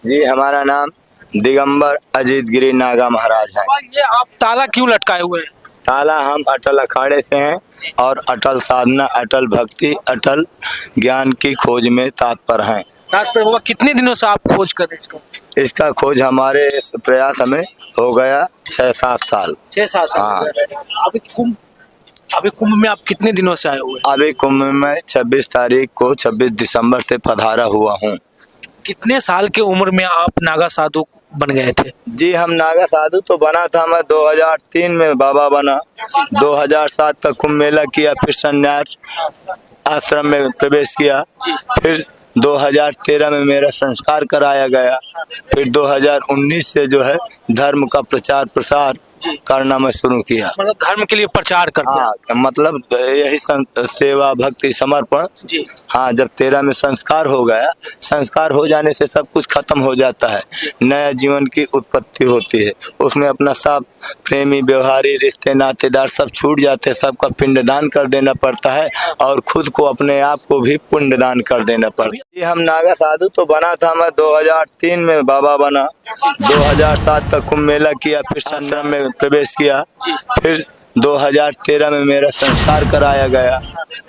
जी, हमारा नाम दिगंबर अजीत गिरी नागा महाराज है। ये आप ताला क्यों लटकाए हुए हैं? ताला हम अटल अखाड़े से हैं और अटल साधना, अटल भक्ति, अटल ज्ञान की खोज में तत्पर हैं। तात्पर्य होगा कितने दिनों से आप खोज कर रहे हैं इसका? इसका खोज हमारे प्रयास में हो गया 6-7 साल। 6-7 साल हाँ। हो गए। अभी कुंभ में आप कितने दिनों से आए हुए हैं? अभी कुंभ में 26 तारीख को 26 दिसंबर से पधारा हुआ हूँ। कितने साल की उम्र में आप नागा साधु बन गए थे? जी, हम नागा साधु तो बना था मैं 2003 में बाबा बना। 2007 तक कुंभ मेला किया, फिर संन्यास आश्रम में प्रवेश किया। फिर 2013 में मेरा संस्कार कराया गया। फिर 2019 से जो है धर्म का प्रचार प्रसार करना मैं शुरू किया। मतलब धर्म के लिए प्रचार करते हैं? हाँ, मतलब यही सेवा भक्ति समर्पण। जी। हाँ, जब 13 में संस्कार हो गया, संस्कार हो जाने से सब कुछ खत्म हो जाता है, नया जीवन की उत्पत्ति होती है। उसमें अपना सब प्रेमी व्यवहारी रिश्ते नातेदार सब छूट जाते हैं, सबका पिंडदान कर देना पड़ता है और खुद को अपने आप को भी पिंडदान कर देना पड़ता है। हम नागा साधु तो बना था मैं 2003 में बाबा बना। 2007 तक कुंभ मेला किया, फिर आश्रम में प्रवेश किया। फिर 2013 में मेरा संस्कार कराया गया।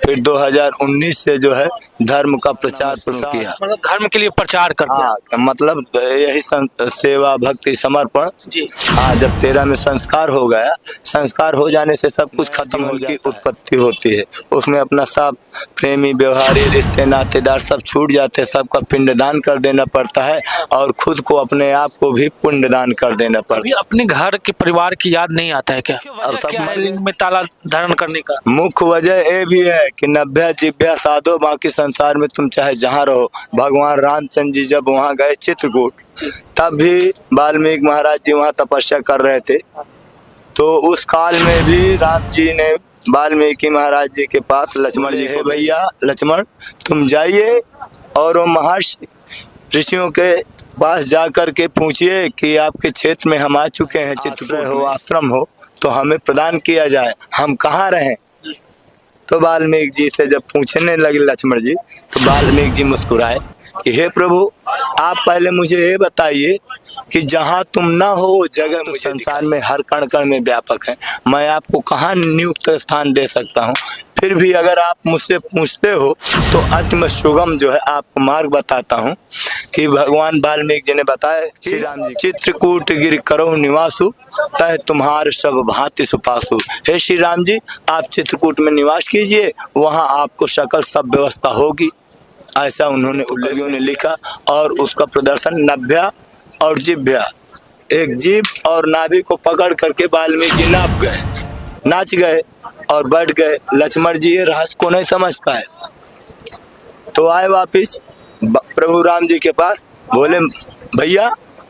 फिर 2019 से जो है धर्म का प्रचार शुरू किया। मतलब धर्म के लिए प्रचार करते हैं? हाँ, मतलब यही सेवा भक्ति समर्पण। जी। हाँ, जब 13 में संस्कार हो गया, संस्कार हो जाने से सब कुछ खत्म हो की उत्पत्ति होती है। उसमें अपना सब प्रेमी व्यवहारी रिश्ते नातेदार सब छूट जाते हैं, सबका पिंडदान कर देना पड़ता है और खुद को अपने आप को भी पिंडदान कर देना पड़ता अभी अपने घर के परिवार की याद नहीं आता है क्या? वजह क्या है लिंग में ताला धारण करने का? है। मुख्य वजह ये भी है कि नभ्या जिभ्या साधो, बाकी संसार में तुम चाहे जहाँ रहो। भगवान रामचंद्र जी जब वहाँ गए चित्रकूट, तब भी वाल्मीकि महाराज जी वहाँ तपस्या कर रहे थे। तो उस काल में भी राम जी ने वाल्मीकि महाराज जी के पास लक्ष्मण जी को, भैया लक्ष्मण तुम जाइए और वो महर्षि ऋषियों के पास जाकर के पूछिए कि आपके क्षेत्र में हम आ चुके हैं, चित्रकूट हो, आश्रम हो, तो हमें प्रदान किया जाए, हम कहाँ रहें। तो वाल्मीकि जी से जब पूछने लगे लक्ष्मण जी, तो वाल्मीकि जी मुस्कुराए कि हे प्रभु, आप पहले मुझे ये बताइए कि जहाँ तुम ना हो वो जगह मुझे संसार में हर कण कण में व्यापक है, मैं आपको कहाँ नियुक्त स्थान दे सकता हूँ। फिर भी अगर आप मुझसे पूछते हो तो अति सुगम जो है आपको मार्ग बताता हूँ कि भगवान वाल्मीकि जी ने बताया, श्री राम जी, चित्रकूट गिर करो निवासु, तह तुम्हार सब भांति सुपासु। हे श्री राम जी, आप चित्रकूट में निवास कीजिए, वहाँ आपको सकल सब व्यवस्था होगी। ऐसा उन्होंने कवियों ने लिखा और उसका प्रदर्शन नभ्या और जिभ्या, एक जीभ और नाभि को पकड़ करके वाल्मीकि जी नाप गए, नाच गए और बैठ गए। लक्ष्मण जी ये रहस्य को नहीं समझ पाए, तो आए वापिस प्रभु राम जी के पास, बोले भैया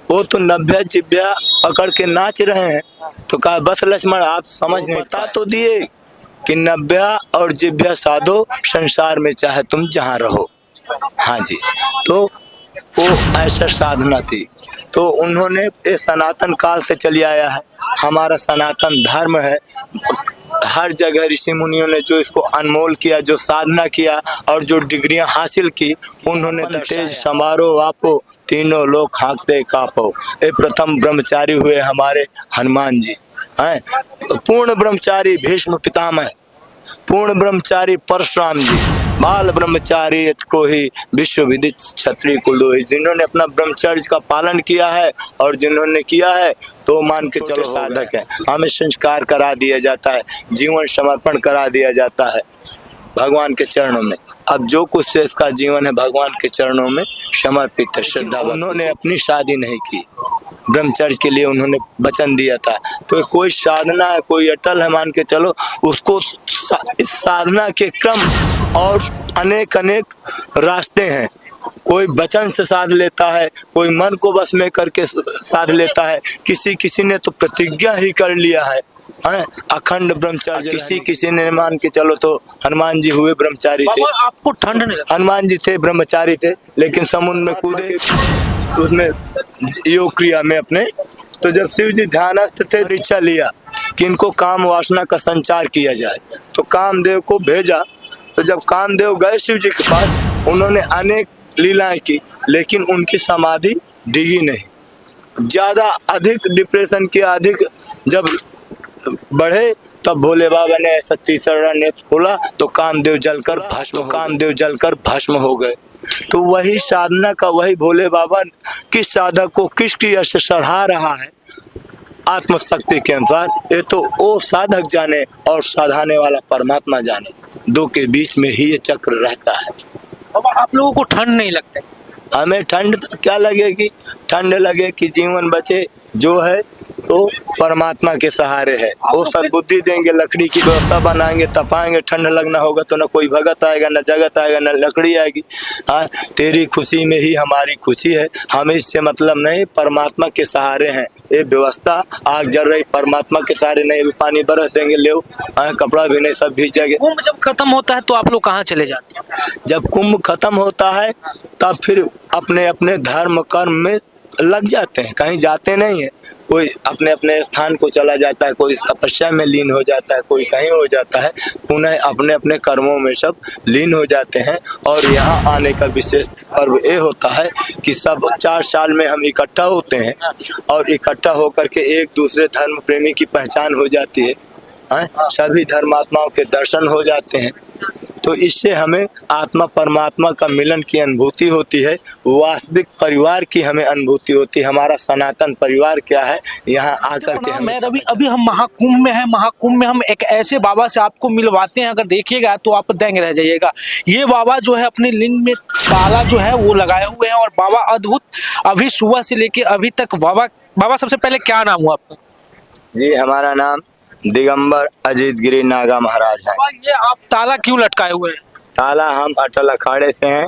वो तो नभ्या जिभ्या पकड़ के नाच रहे हैं। तो कहा बस लक्ष्मण आप समझ नहीं, बता तो दिए कि नभ्या और जिभ्या साधो, संसार में चाहे तुम जहाँ रहो। हाँ जी, तो वो ऐसा साधना थी। तो उन्होंने ये सनातन काल से चली आया है, हमारा सनातन धर्म है। हर जगह ऋषि मुनियों ने जो इसको अनमोल किया, जो साधना किया और जो डिग्रियां हासिल की, उन्होंने तेज समारोह आपो, तीनों लोग हाँकते कापो। ये प्रथम ब्रह्मचारी हुए हमारे हनुमान जी हैं। पूर्ण ब्रह्मचारी भीष्म पितामह, पूर्ण ब्रह्मचारी परशुराम जी, बाल ब्रह्मचारी को ही विश्व विदित क्षत्रिय कुलदोही, जिन्होंने अपना ब्रह्मचर्य का पालन किया है और जिन्होंने किया है तो मान के चलो साधक है। हमें संस्कार करा दिया जाता है, जीवन समर्पण करा दिया जाता है भगवान के चरणों में। अब जो कुछ से इसका जीवन है भगवान के चरणों में समर्पित है, श्रद्धा। उन्होंने अपनी शादी नहीं की, ब्रह्मचर्य के लिए उन्होंने वचन दिया था। तो कोई साधना है, कोई अटल है, मान के चलो उसको। इस साधना के क्रम और अनेक अनेक रास्ते हैं। कोई वचन से साध लेता है, कोई मन को बस में करके साध लेता है, किसी ने तो प्रतिज्ञा ही कर लिया है अखंड ब्रह्मचर्य। किसी ने मान के चलो तो हनुमान जी हुए ब्रह्मचारी थे। आपको ठंड नहीं लगती? हनुमान जी थे ब्रह्मचारी थे, लेकिन समुद्र में कूदे उसमें योग क्रिया में अपने। तो जब शिव जी ध्यानस्थ थे, इच्छा लिया कि इनको काम वासना का संचार किया जाए, तो कामदेव को भेजा। तो जब कामदेव गए शिव जी के पास, उन्होंने अनेक लीलाएं की, लेकिन उनकी समाधि डिगी नहीं। ज़्यादा अधिक डिप्रेशन की अधिक जब बढ़े तब भोले बाबा ने ऐसा तीसरा नेत्र खोला तो कामदेव जलकर भस्म हो गए। तो वही साधना का वही भोले बाबा किस साधक को किस क्रिया से सराहा रहा है आत्मशक्ति के अनुसार, ये तो वो साधक जाने और साधाने वाला परमात्मा जाने। दो के बीच में ही ये चक्र रहता है। अब आप लोगों को ठंड नहीं लगता? हमें ठंड क्या लगेगी, ठंड लगे कि जीवन बचे जो है तो परमात्मा के सहारे है। वो सद्बुद्धि देंगे, लकड़ी की व्यवस्था बनाएंगे, तपाएंगे, ठंड लगना होगा तो न कोई भगत आएगा, न जगत आएगा, न लकड़ी आएगी। हाँ, तेरी खुशी में ही हमारी खुशी है, हमें इससे मतलब नहीं, परमात्मा के सहारे हैं। ये व्यवस्था आग जल रही, परमात्मा के सहारे नहीं, अभी पानी बरस देंगे ले कपड़ा भी नहीं, सब भीजेंगे। कुंभ जब खत्म होता है तो आप लोग कहाँ चले जाते हैं? जब कुंभ खत्म होता है तब फिर अपने अपने धर्म कर्म में लग जाते हैं, कहीं जाते नहीं है। कोई अपने अपने स्थान को चला जाता है, कोई तपस्या में लीन हो जाता है, कोई कहीं हो जाता है, पुनः अपने अपने कर्मों में सब लीन हो जाते हैं। और यहाँ आने का विशेष पर्व ये होता है कि सब 4 साल में हम इकट्ठा होते हैं और इकट्ठा होकर के एक दूसरे धर्म प्रेमी की पहचान हो जाती है, सभी धर्मात्माओं के दर्शन हो जाते हैं। तो इससे हमें आत्मा परमात्मा का मिलन की अनुभूति होती है, वास्तविक परिवार की हमें अनुभूति होती है। हमारा सनातन परिवार क्या है, यहाँ आकर के मैं रवि, अभी हम महाकुंभ में हैं। महाकुंभ में हम एक ऐसे बाबा से आपको मिलवाते हैं, अगर देखिएगा तो आप दंग रह जाइएगा। ये बाबा जो है अपने लिंग में ताला जो है वो लगाए हुए हैं और बाबा अद्भुत, अभी सुबह से लेके अभी तक बाबा सबसे पहले क्या नाम हुआ आपका? जी, हमारा नाम दिगंबर अजीत गिरी नागा महाराज है। ये आप ताला क्यों लटकाए हुए हैं? ताला हम अटल अखाड़े से हैं।